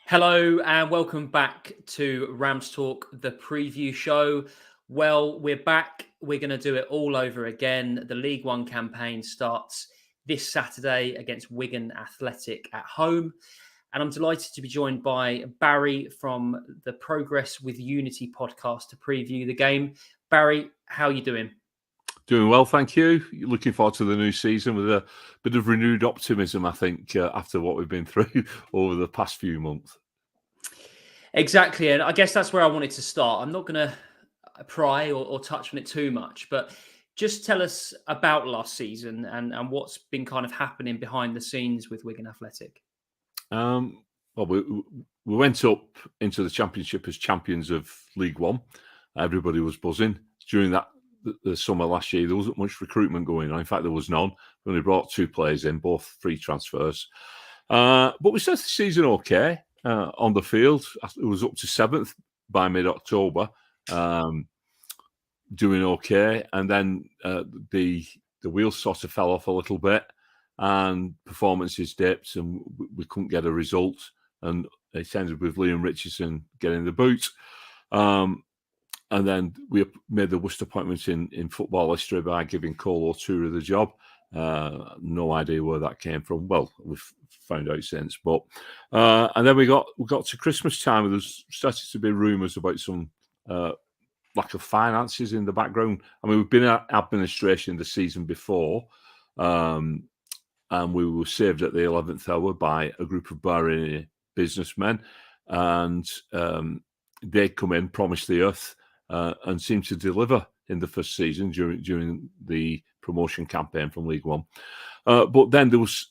Hello and welcome back to RamsTalk, the preview show. Well, we're back. We're going to do it all over again. The League One campaign starts this Saturday against Wigan Athletic at home. And I'm delighted to be joined by Barry from the Progress with Unity podcast to preview the game. Barry, how are you doing? Doing well, thank you. Looking forward to the new season with a bit of renewed optimism, I think, after what we've been through over the past few months. Exactly. And I guess that's where I wanted to start. I'm not going to pry or touch on it too much, but just tell us about last season and what's been kind of happening behind the scenes with Wigan Athletic. Well, we went up into the Championship as champions of League One. Everybody was buzzing. During the summer last year, there wasn't much recruitment going on. In fact, there was none. We only brought 2 players in, both free transfers. But we started the season okay on the field. It was up to 7th by mid-October, doing okay. And then the wheels sort of fell off a little bit and performances dipped and we couldn't get a result. And it ended with Liam Richardson getting the boot. And then we made the worst appointment in football history by giving Cole O'Toole the job. No idea where that came from. Well, we've found out since. But and then we got to Christmas time, and there started to be rumours about some lack of finances in the background. I mean, we've been at administration the season before, and we were saved at the 11th hour by a group of Bahraini businessmen, and they come in, promised the earth, and seemed to deliver in the first season during the promotion campaign from League One. But then there was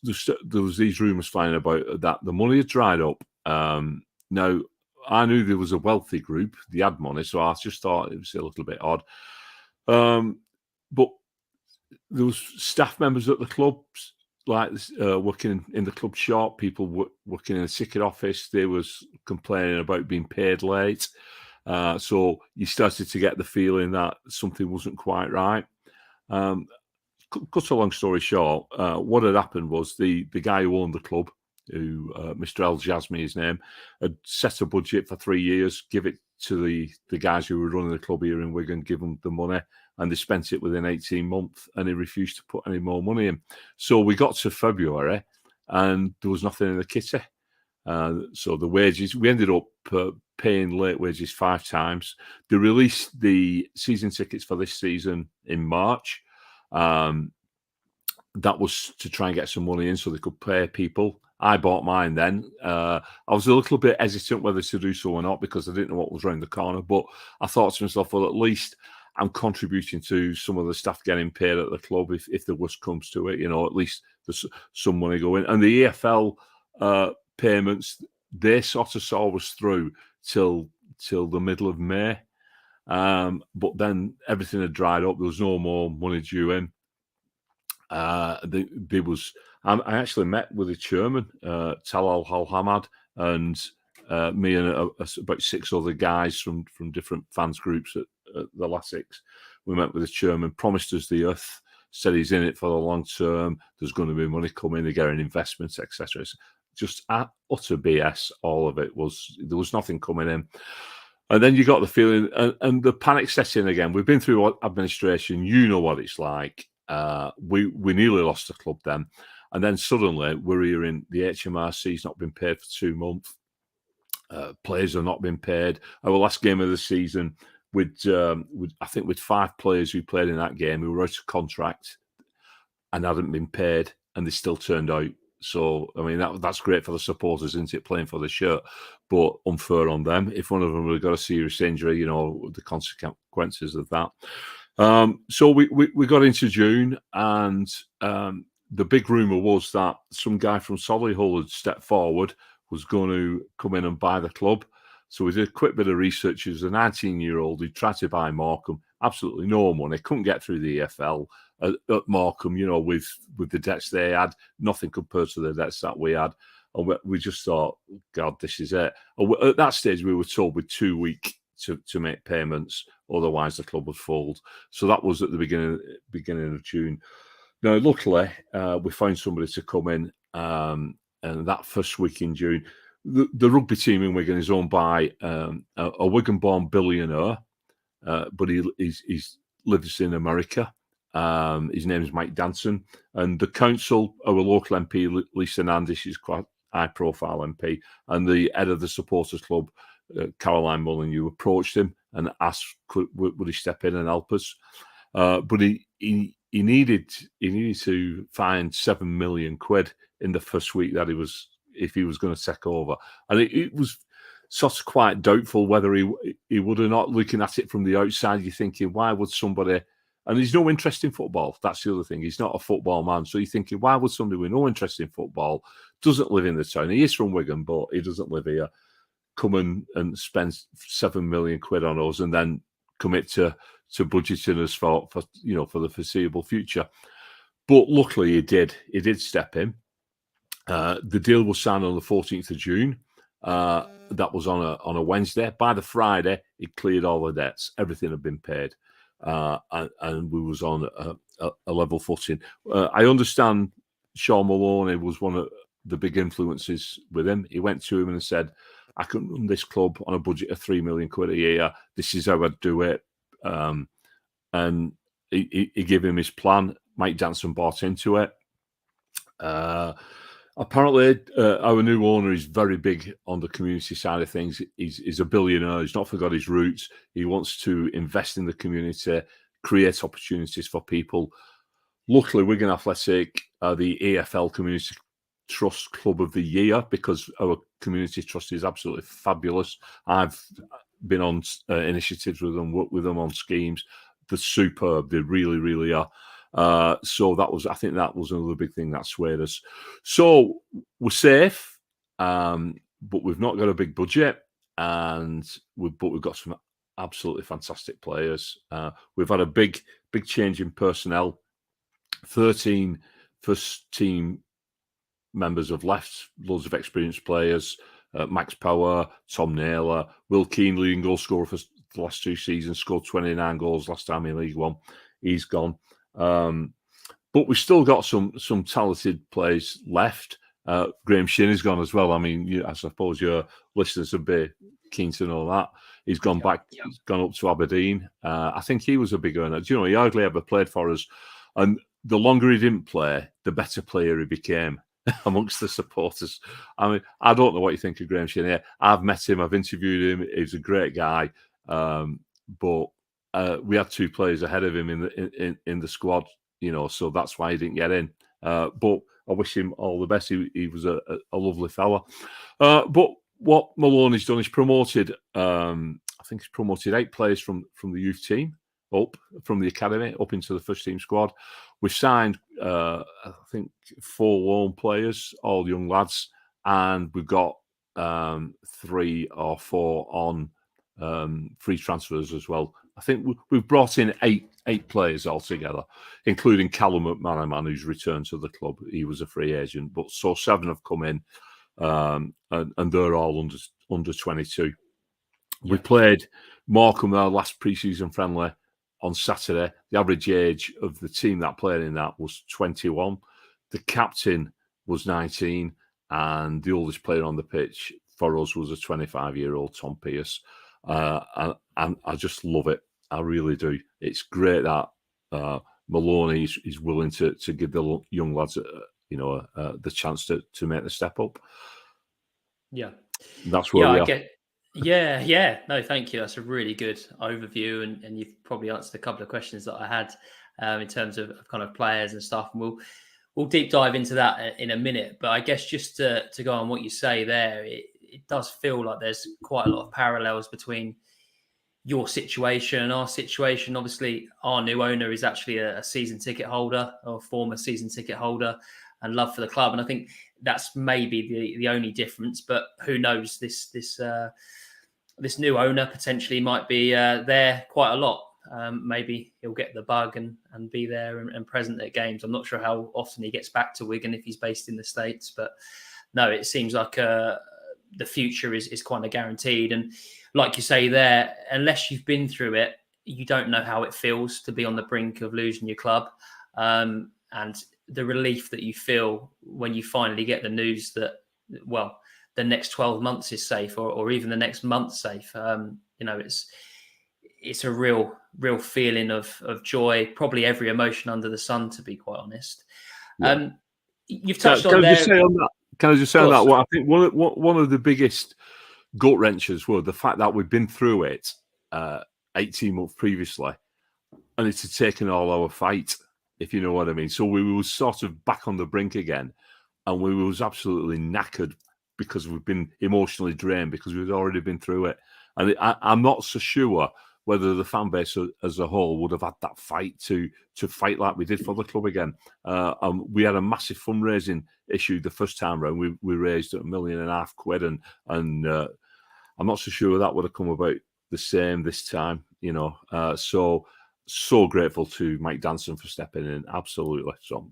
these rumours flying about that the money had dried up. Now, I knew there was a wealthy group, they had money, so I just thought it was a little bit odd. But there was staff members at the clubs, like working in the club shop, people working in the ticket office, they was complaining about being paid late. So you started to get the feeling that something wasn't quite right. Cut a long story short, what had happened was the guy who owned the club, who Mr. El Jasmi, his name, had set a budget for 3 years, give it to the guys who were running the club here in Wigan, give them the money, and they spent it within 18 months, and he refused to put any more money in. So we got to February, and there was nothing in the kitty. So the wages, we ended up paying late wages 5 times. They released the season tickets for this season in March. That was to try and get some money in so they could pay people. I bought mine then. I was a little bit hesitant whether to do so or not because I didn't know what was around the corner. But I thought to myself, well, at least I'm contributing to some of the staff getting paid at the club if the worst comes to it. You know, at least there's some money going. And the EFL payments, they sort of saw us through till the middle of May. But then everything had dried up. There was no more money due in. I actually met with the chairman, Talal Al-Hamad, and me and about 6 other guys from different fans groups at the Latics. We met with the chairman, promised us the earth, said he's in it for the long term. There's going to be money coming, they're getting investments, etc. Just utter BS. All of it there was nothing coming in. And then you got the feeling, and the panic set in again. We've been through administration. You know what it's like. We nearly lost the club then. And then suddenly we're hearing the HMRC's not been paid for 2 months. Players have not been paid. Our last game of the season, I think with 5 players who played in that game who were out of contract and hadn't been paid, and they still turned out. So, I mean, that's great for the supporters, isn't it, playing for the shirt, but unfair on them. If one of them had got a serious injury, you know, the consequences of that. So we got into June, and the big rumour was that some guy from Solihull had stepped forward, was going to come in and buy the club. So we did a quick bit of research. He was a 19-year-old who tried to buy Morecambe, absolutely no money, couldn't get through the EFL at Morecambe, you know, with the debts they had, nothing compared to the debts that we had. And we just thought, God, this is it. At that stage, we were told with 2 weeks to make payments, otherwise the club would fold. So that was at the beginning of June. Now, luckily, we found somebody to come in, and that first week in June, the rugby team in Wigan is owned by a Wigan-born billionaire, but he's lives in America. His name is Mike Danson, and the council, our local MP, Lisa Nandish, is quite high-profile MP, and the head of the supporters club, Caroline Maloney, approached him and asked would he step in and help us. But he needed to find £7 million in the first week that if he was going to take over, and it was sort of quite doubtful whether he would or not. Looking at it from the outside, you're thinking, why would somebody? And he's no interest in football. That's the other thing. He's not a football man. So you're thinking, why would somebody with no interest in football, doesn't live in the town? He is from Wigan, but he doesn't live here, come and spend £7 million on us and then commit to budgeting us for the foreseeable future. But luckily he did. He did step in. The deal was signed on the 14th of June. That was on a Wednesday. By the Friday, it cleared all the debts. Everything had been paid. And we was on a level footing. I understand Sean Maloney was one of the big influences with him. He went to him and said, I can run this club on a budget of £3 million a year. This is how I'd do it. And he gave him his plan. Mike Danson bought into it. Apparently, our new owner is very big on the community side of things. He's a billionaire. He's not forgot his roots. He wants to invest in the community, create opportunities for people. Luckily, Wigan Athletic are the EFL Community Trust Club of the Year because our community trust is absolutely fabulous. I've been on initiatives with them, worked with them on schemes. They're superb. They really, really are. So I think that was another big thing that swayed us. So we're safe, but we've not got a big budget, but we've got some absolutely fantastic players. We've had a big change in personnel. 13 first team members have left, loads of experienced players. Max Power, Tom Naylor, Will Keane, leading goal scorer for the last 2 seasons, scored 29 goals last time in League One. He's gone. But we've still got some talented players left. Graham Shin has gone as well. I mean, I suppose your listeners would be keen to know that. He's gone back, he's gone up to Aberdeen. I think he was a big earner. Do you know, he hardly ever played for us. And the longer he didn't play, the better player he became amongst the supporters. I mean, I don't know what you think of Graham Shin here. I've met him, I've interviewed him. He's a great guy. But we had 2 players ahead of him in the squad, so that's why he didn't get in. But I wish him all the best. He was a lovely fella. But what Maloney's done is promoted. I think he's promoted 8 players from the youth team up from the academy up into the first team squad. We've signed, I think, 4 loan players, all young lads, and we've got 3 or 4 on free transfers as well. I think we've brought in 8 players altogether, including Callum McManaman, who's returned to the club. He was a free agent, but 7 have come in, and they're all under 22. Yeah. We played Morecambe, our last pre-season friendly, on Saturday. The average age of the team that played in that was 21. The captain was 19, and the oldest player on the pitch for us was a 25-year-old Tom Pearce. And I just love it. I really do. It's great that Maloney is willing to give the young lads, the chance to make the step up. Yeah, that's where we are. Yeah. No, thank you. That's a really good overview, and you've probably answered a couple of questions that I had in terms of kind of players and stuff. And we'll deep dive into that in a minute. But I guess just to go on what you say there, it does feel like there's quite a lot of parallels between your situation and our situation. Obviously, our new owner is actually a season ticket holder or former season ticket holder and love for the club. And I think that's maybe the only difference. But who knows? This new owner potentially might be there quite a lot. Maybe he'll get the bug and be there and present at games. I'm not sure how often he gets back to Wigan if he's based in the States. But no, it seems like the future is kind of guaranteed. And like you say there, unless you've been through it, you don't know how it feels to be on the brink of losing your club. And the relief that you feel when you finally get the news that, well, the next 12 months is safe, or even the next month safe. It's a real feeling of joy, probably every emotion under the sun, to be quite honest. Yeah. You've touched on there. Can I just say on that? Well, I think one of the biggest gut wrenchers were the fact that we've been through it 18 months previously, and it had taken all our fight, if you know what I mean. So we were sort of back on the brink again, and we was absolutely knackered because we've been emotionally drained because we'd already been through it. And I'm not so sure whether the fan base as a whole would have had that fight to fight like we did for the club again. We had a massive fundraising issue the first time round. We raised £1.5 million, and I'm not so sure that would have come about the same this time. So grateful to Mike Danson for stepping in. Absolutely. So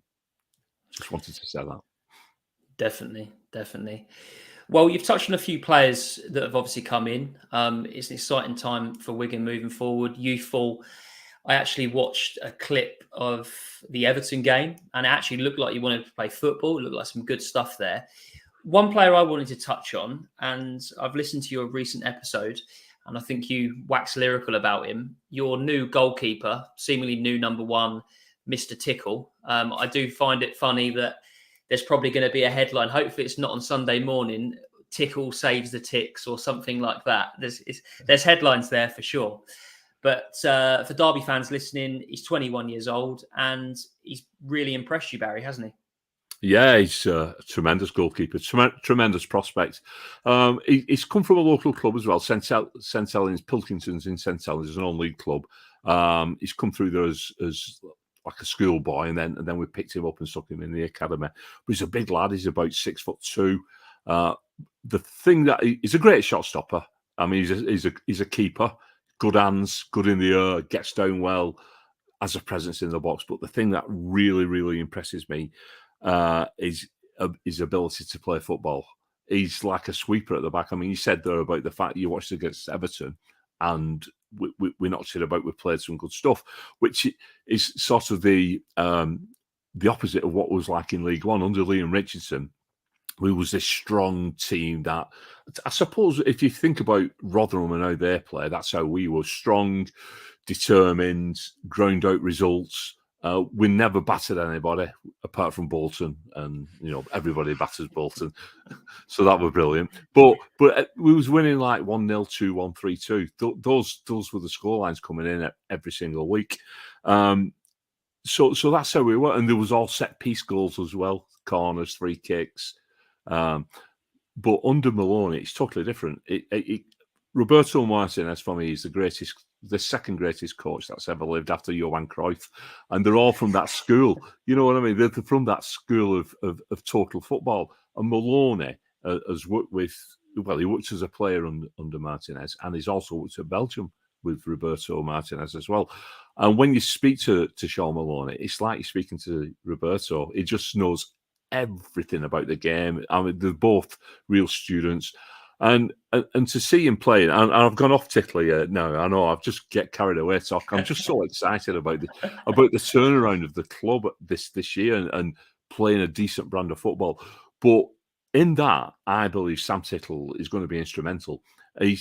just wanted to say that. Definitely. Well, you've touched on a few players that have obviously come in. It's an exciting time for Wigan moving forward. Youthful. I actually watched a clip of the Everton game, and it actually looked like you wanted to play football. It looked like some good stuff there. One player I wanted to touch on, and I've listened to your recent episode, and I think you wax lyrical about him. Your new goalkeeper, seemingly new number one, Mr. Tickle. I do find it funny that there's probably going to be a headline. Hopefully it's not on Sunday morning. Tickle saves the Ticks or something like that. There's headlines there for sure. But for Derby fans listening, he's 21 years old and he's really impressed you, Barry, hasn't he? Yeah, he's a tremendous goalkeeper, tremendous prospect. He's come from a local club as well, St Helens, Pilkington's in St Helens, is an all-league club. He's come through there as like a schoolboy, and then we picked him up and stuck him in the academy. But he's a big lad. He's about 6'2". The thing that he's a great shot stopper. I mean, he's a keeper, good hands, good in the air, gets down well, has a presence in the box. But the thing that really, really impresses me is his ability to play football. He's like a sweeper at the back. I mean, you said there about the fact you watched against Everton, and we knocked it about. We played some good stuff, which is sort of the opposite of what was like in League One under Liam Richardson. We was this strong team that, I suppose, if you think about Rotherham and how they play, that's how we were: strong, determined, ground out results. We never battered anybody apart from Bolton, and everybody batters Bolton, so that was brilliant. But we was winning like 1-0, 2-1, 3-2. Those were the scorelines coming in every single week. So that's how we were, and there was all set piece goals as well, corners, free kicks. But under Maloney, it's totally different. Roberto Martinez for me is the second greatest coach that's ever lived after Johan Cruyff, and they're all from that school. You know what I mean? They're from that school of total football. And Maloney has worked with, well, he worked as a player under Martinez, and he's also worked at Belgium with Roberto Martinez as well. And when you speak to Sean Maloney, it's like you're speaking to Roberto. He just knows everything about the game. I mean, they're both real students. And to see him play, and I've gone off Titley now. I know I've just get carried away. So I'm just so excited about the turnaround of the club this year and playing a decent brand of football. But in that, I believe Sam Tickle is going to be instrumental. He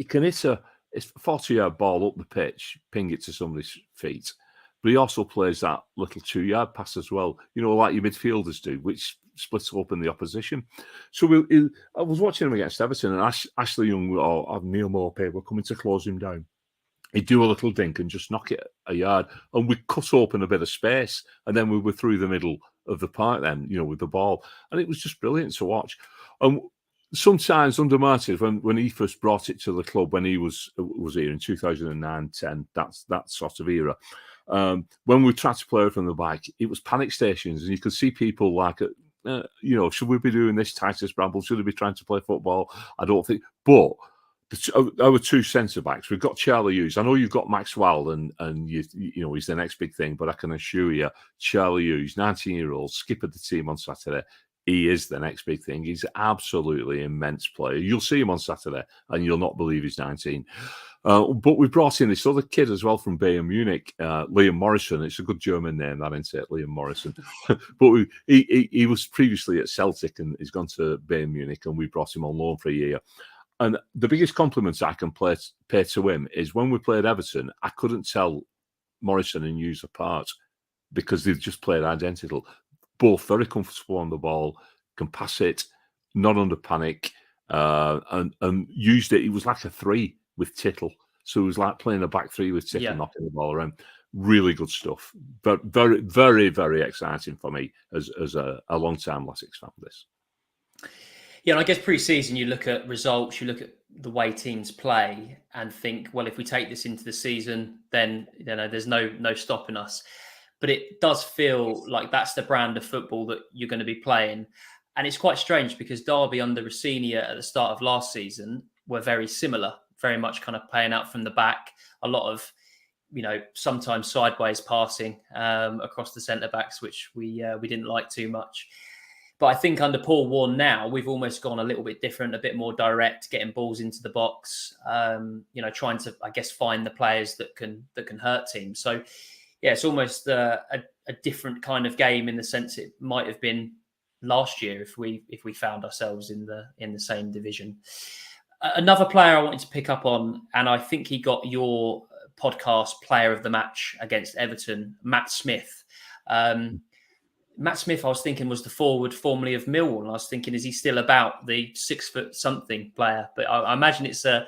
can hit a 40-yard ball up the pitch, ping it to somebody's feet. But he also plays that little 2-yard pass as well, like your midfielders do, which splits open the opposition. So I was watching him against Everton, and Ashley Young or Neil Maupay were coming to close him down. He'd do a little dink and just knock it a yard, and we cut open a bit of space, and then we were through the middle of the park then, with the ball. And it was just brilliant to watch. Sometimes under Martin, when he first brought it to the club, when he was here in 2009-10, that sort of era, when we tried to play from the back, it was panic stations, and you could see people like, should we be doing this Titus Bramble? Should we be trying to play football? I don't think. But our two centre backs, we've got Charlie Hughes. I know you've got Maxwell, and he's the next big thing. But I can assure you, Charlie Hughes, 19-year-old, skippered the team on Saturday. he is the next big thing. He's absolutely immense player. You'll see him on Saturday, and you'll not believe he's 19. But we brought in this other kid as well from Bayern Munich, Liam Morrison. It's a good German name, that, isn't it, Liam Morrison? But he was previously at Celtic, and he's gone to Bayern Munich, and we brought him on loan for a year. And the biggest compliments I can pay to him is when we played Everton, I couldn't tell Morrison and Hughes apart because they've just played identical. Both very comfortable on the ball, can pass it, not under panic, and used it. It was like a 3 with Tickle. So it was like playing a back 3 with Tickle, knocking the ball around. Really good stuff. But very, very, very exciting for me as a long-time Latics fan, this. Yeah, and I guess pre-season, you look at results, you look at the way teams play and think, well, if we take this into the season, then there's no stopping us. But it does feel like that's the brand of football that you're going to be playing. And it's quite strange because Derby under Rossinia at the start of last season were very similar, very much kind of playing out from the back, a lot of, sometimes sideways passing across the centre-backs, which we didn't like too much. But I think under Paul Warne now, we've almost gone a little bit different, a bit more direct, getting balls into the box, trying to, I guess, find the players that can hurt teams. So, yeah, it's almost a different kind of game in the sense it might have been last year if we found ourselves in the same division. Another player I wanted to pick up on, and I think he got your podcast player of the match against Everton, Matt Smith. Matt Smith, I was thinking, was the forward formerly of Millwall. And I was thinking, is he still about the 6-foot-something player? But I imagine it's a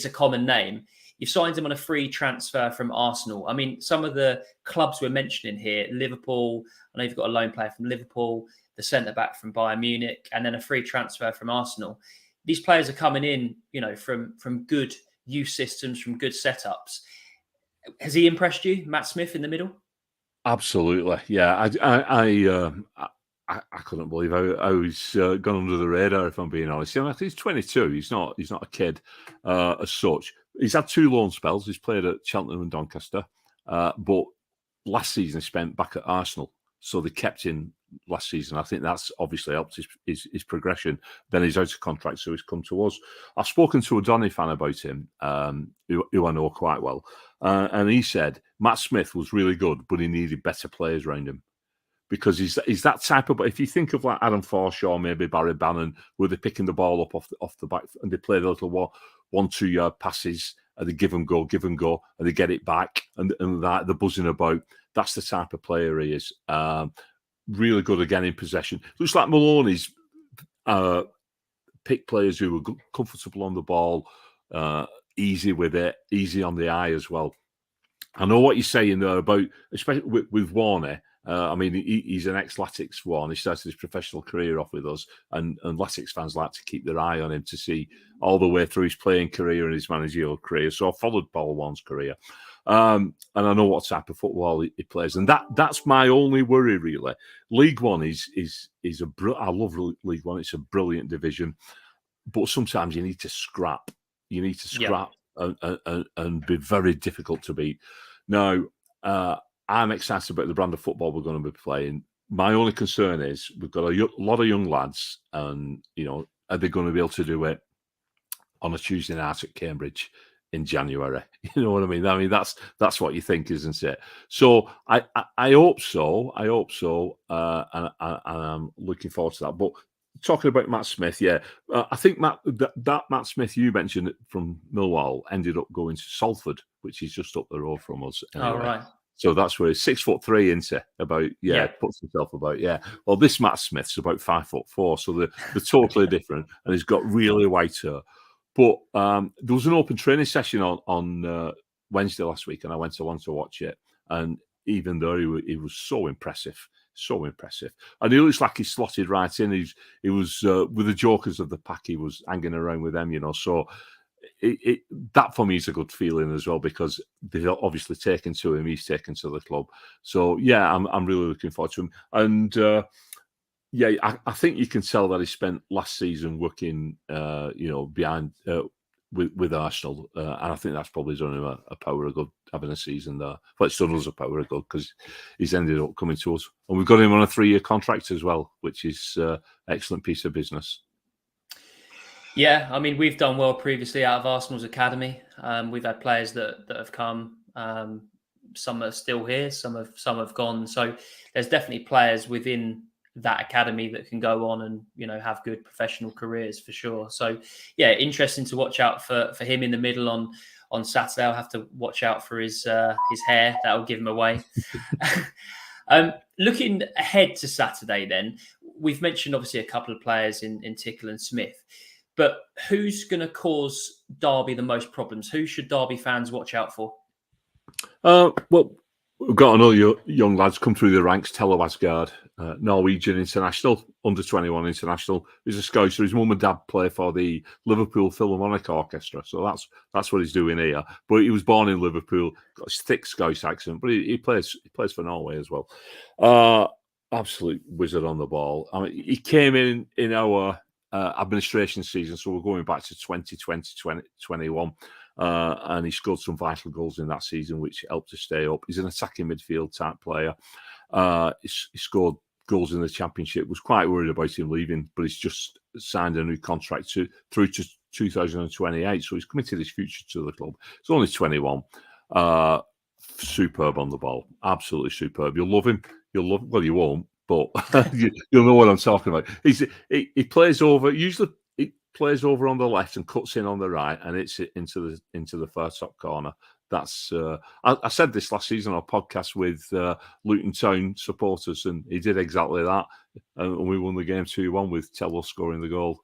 common name. You've signed him on a free transfer from Arsenal. I mean, some of the clubs we're mentioning here, Liverpool, I know you've got a loan player from Liverpool, the centre-back from Bayern Munich, and then a free transfer from Arsenal. These players are coming in, from good youth systems, from good setups. Has he impressed you, Matt Smith, in the middle? Absolutely, yeah. I couldn't believe how he's gone under the radar, if I'm being honest. I think he's 22. He's not a kid as such. He's had 2 loan spells. He's played at Cheltenham and Doncaster, but last season he spent back at Arsenal, so they kept him last season. I think that's obviously helped his progression. Then he's out of contract, so he's come to us. I've spoken to a Donny fan about him, who I know quite well, and he said Matt Smith was really good, but he needed better players around him. Because he's that type of. But if you think of like Adam Forshaw, maybe Barry Bannon, where they're picking the ball up off the back and they play the little 1-2 yard passes and they give and go, and they get it back and that they're buzzing about. That's the type of player he is. Really good again in possession. Looks like Maloney's pick players who are comfortable on the ball, easy with it, easy on the eye as well. I know what you're saying there about, especially with Warner. I mean, he's an ex-Latics one. He started his professional career off with us, and Latics fans like to keep their eye on him to see all the way through his playing career and his managerial career. So I followed Paul Warne's career, and I know what type of football he plays, and that's my only worry really. League One is I love League One. It's a brilliant division, but sometimes you need to scrap. You need to scrap and be very difficult to beat. Now. I'm excited about the brand of football we're going to be playing. My only concern is we've got a lot of young lads, and are they going to be able to do it on a Tuesday night at Cambridge in January? You know what I mean? I mean that's what you think, isn't it? So I hope so. I hope so, and I'm looking forward to that. But talking about Matt Smith, I think that Matt Smith you mentioned from Millwall ended up going to Salford, which is just up the road from us. Anyway. Oh, right. So that's where he's 6'3" into about puts himself about Well, this Matt Smith's about 5'4", so they're totally different, and he's got really white hair. But there was an open training session on Wednesday last week, and I went along to watch it. And even though he was so impressive, and he looks like he slotted right in. He was with the jokers of the pack. He was hanging around with them, So. That for me is a good feeling as well, because they've obviously taken to him, he's taken to the club. So I'm really looking forward to him. And I think you can tell that he spent last season working, behind with Arsenal, and I think that's probably done him a power of good having a season there. Well, it's done us a power of good because he's ended up coming to us, and we've got him on a 3-year contract as well, which is excellent piece of business. Yeah, I mean, we've done well previously out of Arsenal's academy. We've had players that have come. Some are still here, some have gone. So there's definitely players within that academy that can go on and have good professional careers for sure. So yeah, interesting to watch out for him in the middle on Saturday. I'll have to watch out for his hair. That'll give him away. Looking ahead to Saturday, then we've mentioned obviously a couple of players in Tickle and Smith. But who's going to cause Derby the most problems? Who should Derby fans watch out for? Well, we've got another young lads come through the ranks. Telo Asgard, Norwegian international, under-21 international. He's a Scouser. His mum and dad play for the Liverpool Philharmonic Orchestra, so that's what he's doing here. But he was born in Liverpool, got a thick Scouse accent, but he plays for Norway as well. Absolute wizard on the ball. I mean, he came in our administration season, so we're going back to 2020-2021, and he scored some vital goals in that season, which helped us stay up. He's an attacking midfield type player. He scored goals in the Championship. Was quite worried about him leaving, but he's just signed a new contract through to 2028, so he's committed his future to the club. He's only 21. Superb on the ball, absolutely superb. You'll love him. Well, you won't, but you'll know what I'm talking about. He plays over. Usually, he plays over on the left and cuts in on the right, and it's into the far top corner. That's I said this last season on a podcast with Luton Town supporters, and he did exactly that. And we won the game 2-1 with Tello scoring the goal.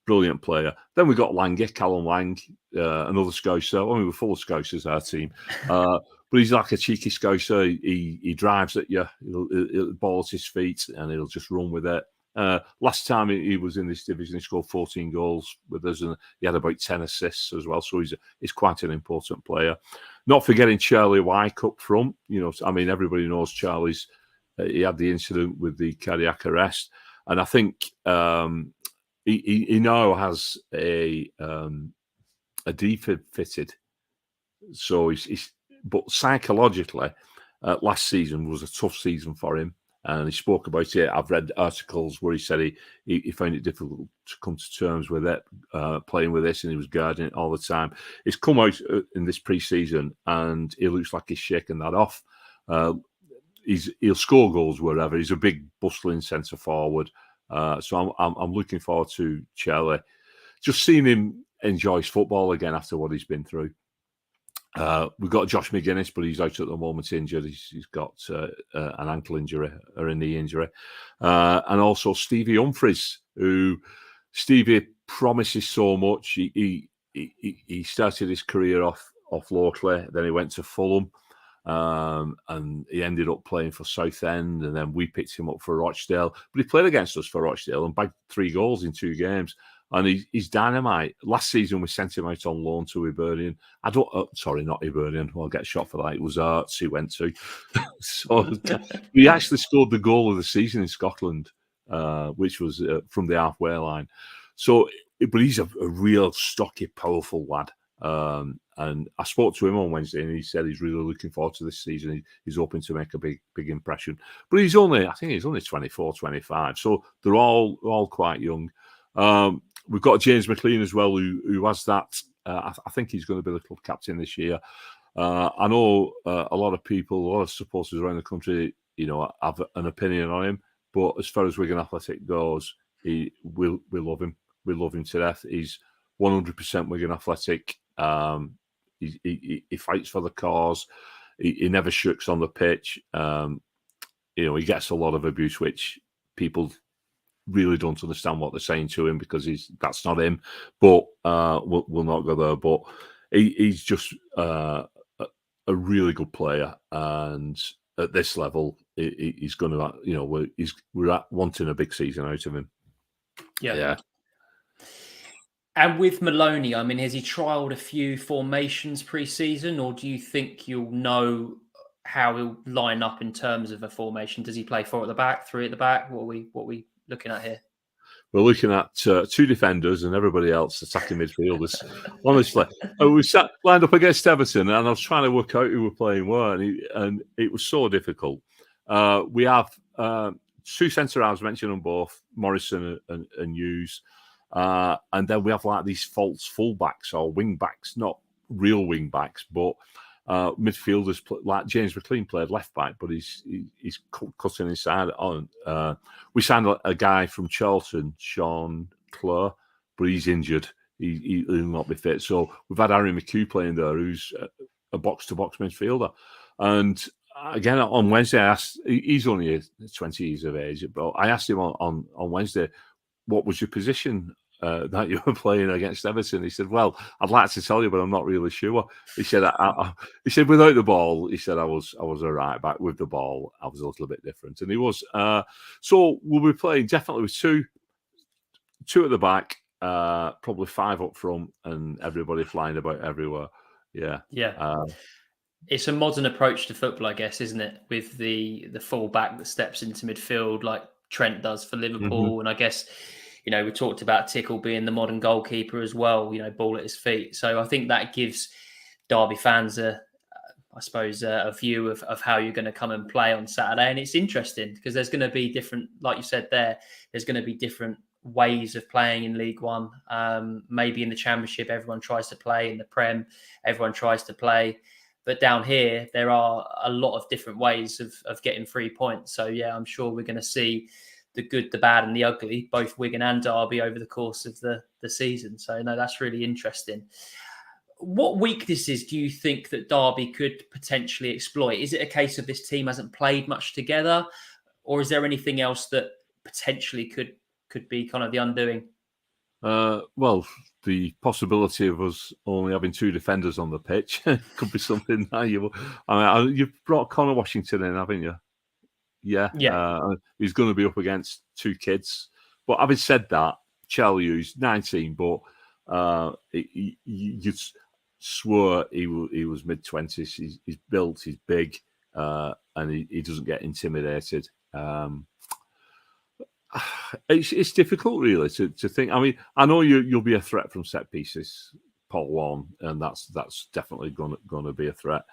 Brilliant player. Then we got Callum Lang, another Scouser. I mean, we're full of Scousers, our team. But he's like a cheeky Scouser. He drives at you. He'll ball at his feet, and he'll just run with it. Last time he was in this division, he scored 14 goals with us, and he had about 10 assists as well. So he's quite an important player. Not forgetting Charlie Wyke up front. I mean, everybody knows Charlie's. He had the incident with the cardiac arrest, and I think he now has a defib fitted. So but psychologically, last season was a tough season for him. And he spoke about it. I've read articles where he said he found it difficult to come to terms with it, playing with this, and he was guarding it all the time. He's come out in this pre-season, and he looks like he's shaking that off. He'll score goals wherever. He's a big, bustling centre forward. So I'm looking forward to Charlie. Just seeing him enjoy his football again after what he's been through. We've got Josh McGuinness, but he's out at the moment injured. He's got an ankle injury or a knee injury. And also Stevie Humphries, who Stevie promises so much. He started his career off locally, then he went to Fulham, and he ended up playing for Southend, and then we picked him up for Rochdale. But he played against us for Rochdale and bagged 3 goals in 2 games. And he's dynamite. Last season, we sent him out on loan to Hibernian. Sorry, not Hibernian. I'll get shot for that. It was Arts he went to. So he actually scored the goal of the season in Scotland, which was from the halfway line. So, but he's a real stocky, powerful lad. And I spoke to him on Wednesday, and he said he's really looking forward to this season. He's hoping to make a big impression. But I think he's only 24, 25. So they're all quite young. We've got James McLean as well, who has that. I think he's going to be the club captain this year. I know a lot of supporters around the country, have an opinion on him. But as far as Wigan Athletic goes, we love him. We love him to death. He's 100% Wigan Athletic. He fights for the cause. He never shirks on the pitch. He gets a lot of abuse, which people really don't understand what they're saying to him because that's not him. But we'll not go there. But he's just a really good player, and at this level, he's going to, we're wanting a big season out of him. Yeah. And with Maloney, I mean, has he trialled a few formations pre-season, or do you think you'll know how he'll line up in terms of a formation? Does he play 4 at the back, 3 at the back? What are we looking at here? we're looking at two defenders and everybody else attacking midfielders. Honestly, and we sat lined up against Everton, and I was trying to work out who were playing where, and it was so difficult. We have two centre halves mentioned on both, Morrison and Hughes, and then we have like these false fullbacks or wing backs, not real wing backs, but midfielders like James McLean played left back, but he's cutting inside on. We signed a guy from Charlton, Sean Clare, but he's injured. He'll not be fit. So we've had Harry McHugh playing there, who's a box-to-box midfielder. And again, on Wednesday, I asked, he's only 20 years of age, but I asked him on Wednesday, what was your position that you were playing against Everton? He said, well, I'd like to tell you, but I'm not really sure. He said, he said, without the ball, he said, I was a right back. With the ball, I was a little bit different. And he was. So we'll be playing definitely with two at the back, probably five up front, and everybody flying about everywhere. Yeah. It's a modern approach to football, I guess, isn't it? With the full back that steps into midfield like Trent does for Liverpool. Mm-hmm. And I guess, we talked about Tickle being the modern goalkeeper as well, ball at his feet. So I think that gives Derby fans a view of how you're going to come and play on Saturday. And it's interesting because there's going to be different, like you said there's going to be different ways of playing in League One. Maybe in the Championship, everyone tries to play. In the Prem, everyone tries to play. But down here, there are a lot of different ways of getting 3 points. So, yeah, I'm sure we're going to see the good, the bad and the ugly, both Wigan and Derby over the course of the season. So, no, that's really interesting. What weaknesses do you think that Derby could potentially exploit? Is it a case of this team hasn't played much together? Or is there anything else that potentially could be kind of the undoing? Well, the possibility of us only having two defenders on the pitch could be something that you've brought Connor Washington in, haven't you? Yeah. He's going to be up against two kids. But having said that, Charlie, who's 19, but you'd swear he was mid-20s. He's built, he's big, and he doesn't get intimidated. It's difficult, really, to think. I mean, I know you'll be a threat from set pieces, Paul Warne, and that's definitely going to be a threat.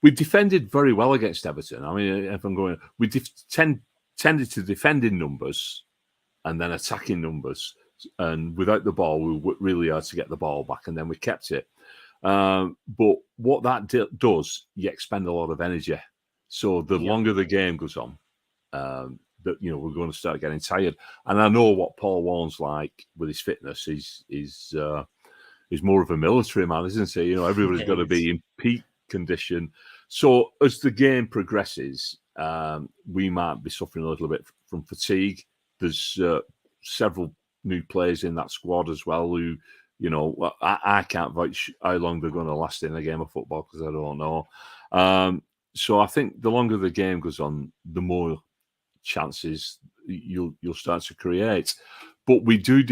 We defended very well against Everton. I mean, if I'm going, we tended to defend in numbers and then attack in numbers. And without the ball, we worked really hard to get the ball back, and then we kept it. But what that does, you expend a lot of energy. So the longer the game goes on, that we're going to start getting tired. And I know what Paul Warne's like with his fitness. He's more of a military man, isn't he? Everybody's got to be in peak condition. So as the game progresses, we might be suffering a little bit from fatigue. There's several new players in that squad as well who, I can't vouch how long they're going to last in a game of football because I don't know. So I think the longer the game goes on, the more chances you'll start to create. But we do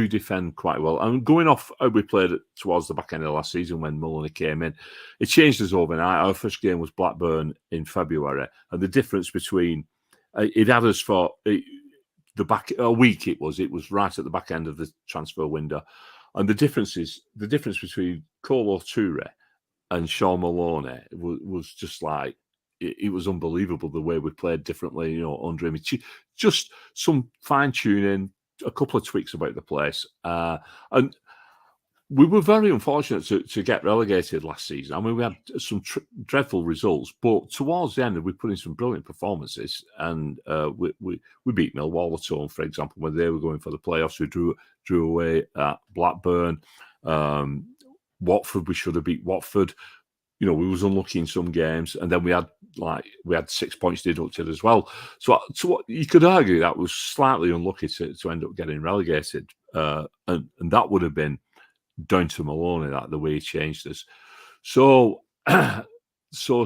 defend quite well. And going off how we played towards the back end of last season when Maloney came in, it changed us overnight. Our first game was Blackburn in February, and the difference between it had us for the back a week. It was right at the back end of the transfer window, and the difference between Kolo Toure and Sean Maloney was just like, it was unbelievable the way we played differently, under him. Just some fine-tuning, a couple of tweaks about the place. And we were very unfortunate to get relegated last season. I mean, we had some dreadful results, but towards the end, we put in some brilliant performances. And we beat Millwall at home, for example, when they were going for the playoffs. We drew away at Blackburn. Watford, we should have beat Watford. We was unlucky in some games, and then we had 6 points deducted as well. So what you could argue that was slightly unlucky to end up getting relegated, and that would have been down to Maloney, that the way he changed us. So as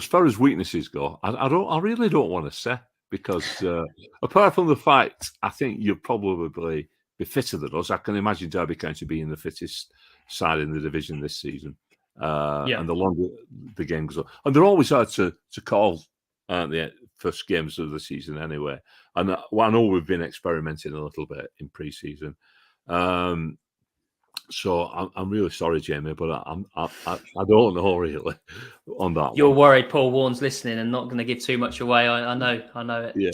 far as weaknesses go, I really don't want to say, because apart from the fact I think you'll probably be fitter than us. I can imagine Derby County being the fittest side in the division this season. And the longer the game goes on, and they're always hard to call, aren't they, first games of the season anyway. And I know we've been experimenting a little bit in pre-season. So I'm really sorry, Jamie, but I don't know really on that You're one. worried Paul Warren's listening and not going to give too much away. I know it. Yeah.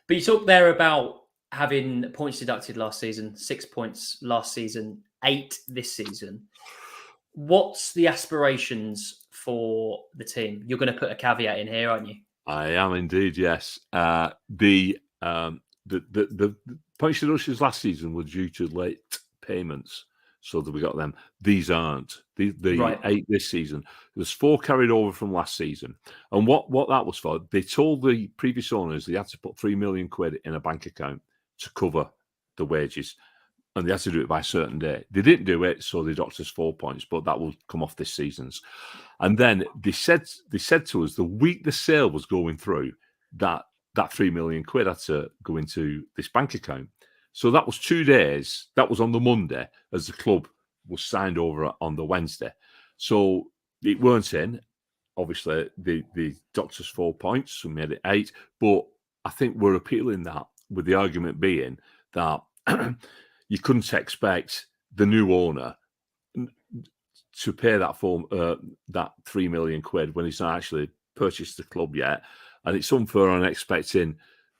But you talked there about having points deducted last season, 6 points last season, 8 this season. What's the aspirations for the team? You're going to put a caveat in here, aren't you? I am indeed, yes. The points deductions last season were due to late payments, so that we got them. These aren't. The Right. 8 this season. There's 4 carried over from last season. And what that was for, they told the previous owners they had to put £3 million in a bank account to cover the wages. And they had to do it by a certain day. They didn't do it, so they docked us 4 points, but that will come off this season's. And then they said to us the week the sale was going through that £3 million had to go into this bank account. So that was 2 days. That was on the Monday, as the club was signed over on the Wednesday. So it weren't in. Obviously, the docked us 4 points, so we made it 8. But I think we're appealing that with the argument being that you couldn't expect the new owner to pay that £3 million when he's not actually purchased the club yet, and it's unfair on expecting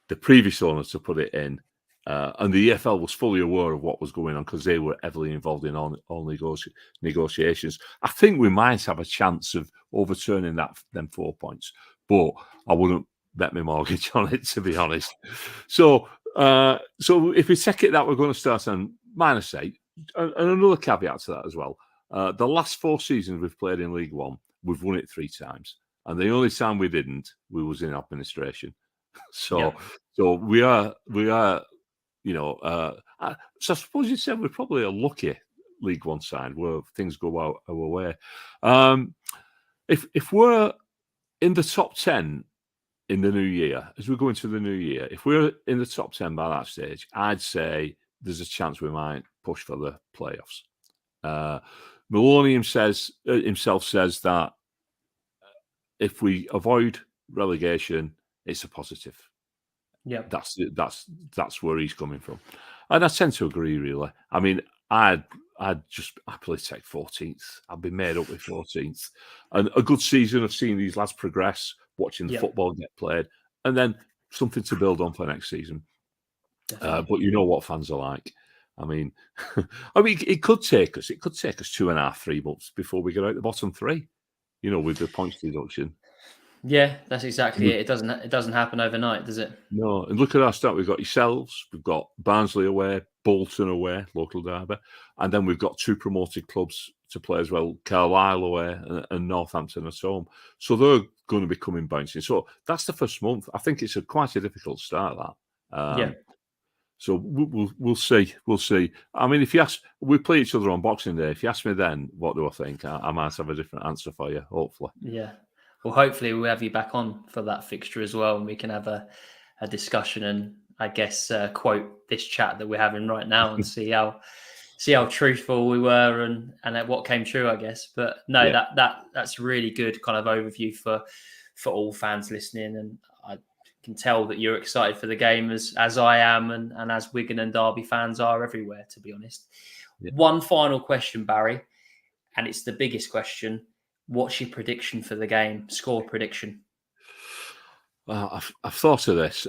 the previous owner to put it in. And the EFL was fully aware of what was going on because they were heavily involved in all negotiations. I think we might have a chance of overturning them 4 points, but I wouldn't bet my mortgage on it, to be honest. So if we take it that we're going to start on -8, and another caveat to that as well, the last 4 seasons we've played in League One, we've won it 3 times. And the only time we didn't, we was in administration. So we are, so I suppose you said we're probably a lucky League One side where things go our way. If we're in the top 10 in the new year, as we go into the new year, if we're in the top 10 by that stage, I'd say there's a chance we might push for the playoffs. Maloney himself says that if we avoid relegation, it's a positive. Yeah, that's where he's coming from, and I tend to agree. Really, I mean, I'd just happily take 14th. I'd be made up with 14th, and a good season of seeing these lads progress, watching the football get played, and then something to build on for next season. But you know what fans are like. I mean, it could take us 2.5, 3 months before we get out the bottom 3. With the points deduction. Yeah, that's exactly it. It doesn't happen overnight, does it? No, and look at our start. We've got yourselves, we've got Barnsley away, Bolton away, local derby, and then we've got 2 promoted clubs to play as well, Carlisle away and Northampton at home. So they're going to be coming bouncing. So that's the first month. I think it's quite a difficult start, that. So we'll see. We'll see. I mean, if you ask, we play each other on Boxing Day. If you ask me then, what do I think? I might have a different answer for you, hopefully. Yeah. Well, hopefully we'll have you back on for that fixture as well, and we can have a discussion and, I guess, quote this chat that we're having right now and see how truthful we were and what came true, I guess. But no, that's really good kind of overview for all fans listening, and I can tell that you're excited for the game as I am, and as Wigan and Derby fans are everywhere, to be honest. Yeah. One final question, Barry, and it's the biggest question. What's your prediction for the game? Score prediction? I've thought of this.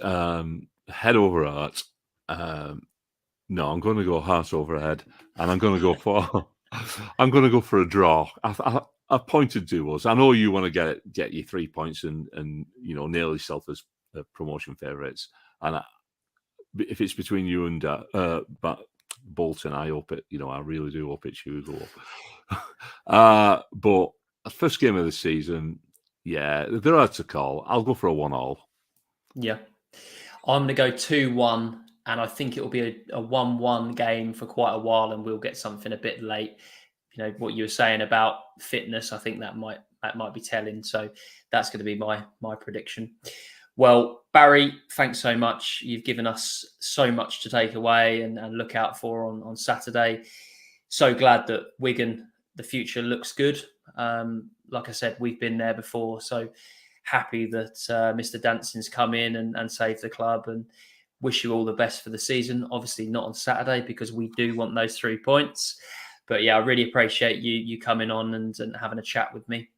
Head over heart. No, I'm going to go heart over head, and I'm going to go for a draw. I pointed to us. I know you want to get your 3 points and nail yourself as promotion favourites. And if it's between you and Bolton, I hope it. I really do hope it's you go up. But first game of the season, they're hard to call. I'll go for a 1-1. Yeah, I'm going to go 2-1, and I think it will be a 1-1 game for quite a while, and we'll get something a bit late. What you were saying about fitness, I think that might be telling. So that's going to be my prediction. Well, Barry, thanks so much. You've given us so much to take away and look out for on Saturday. So glad that Wigan, the future looks good. Like I said, we've been there before. So happy that Mr. Danson's come in and saved the club, and wish you all the best for the season. Obviously not on Saturday because we do want those 3 points. But yeah, I really appreciate you coming on and having a chat with me.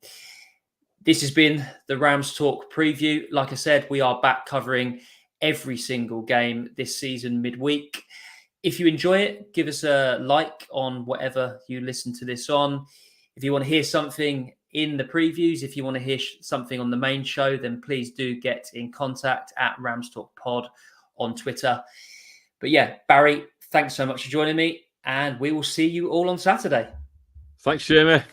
This has been the Rams Talk preview. Like I said, we are back covering every single game this season midweek. If you enjoy it, give us a like on whatever you listen to this on. If you want to hear something in the previews, if you want to hear something on the main show, then please do get in contact at RamsTalkPod on Twitter. But yeah, Barry, thanks so much for joining me, and we will see you all on Saturday. Thanks, Jamie.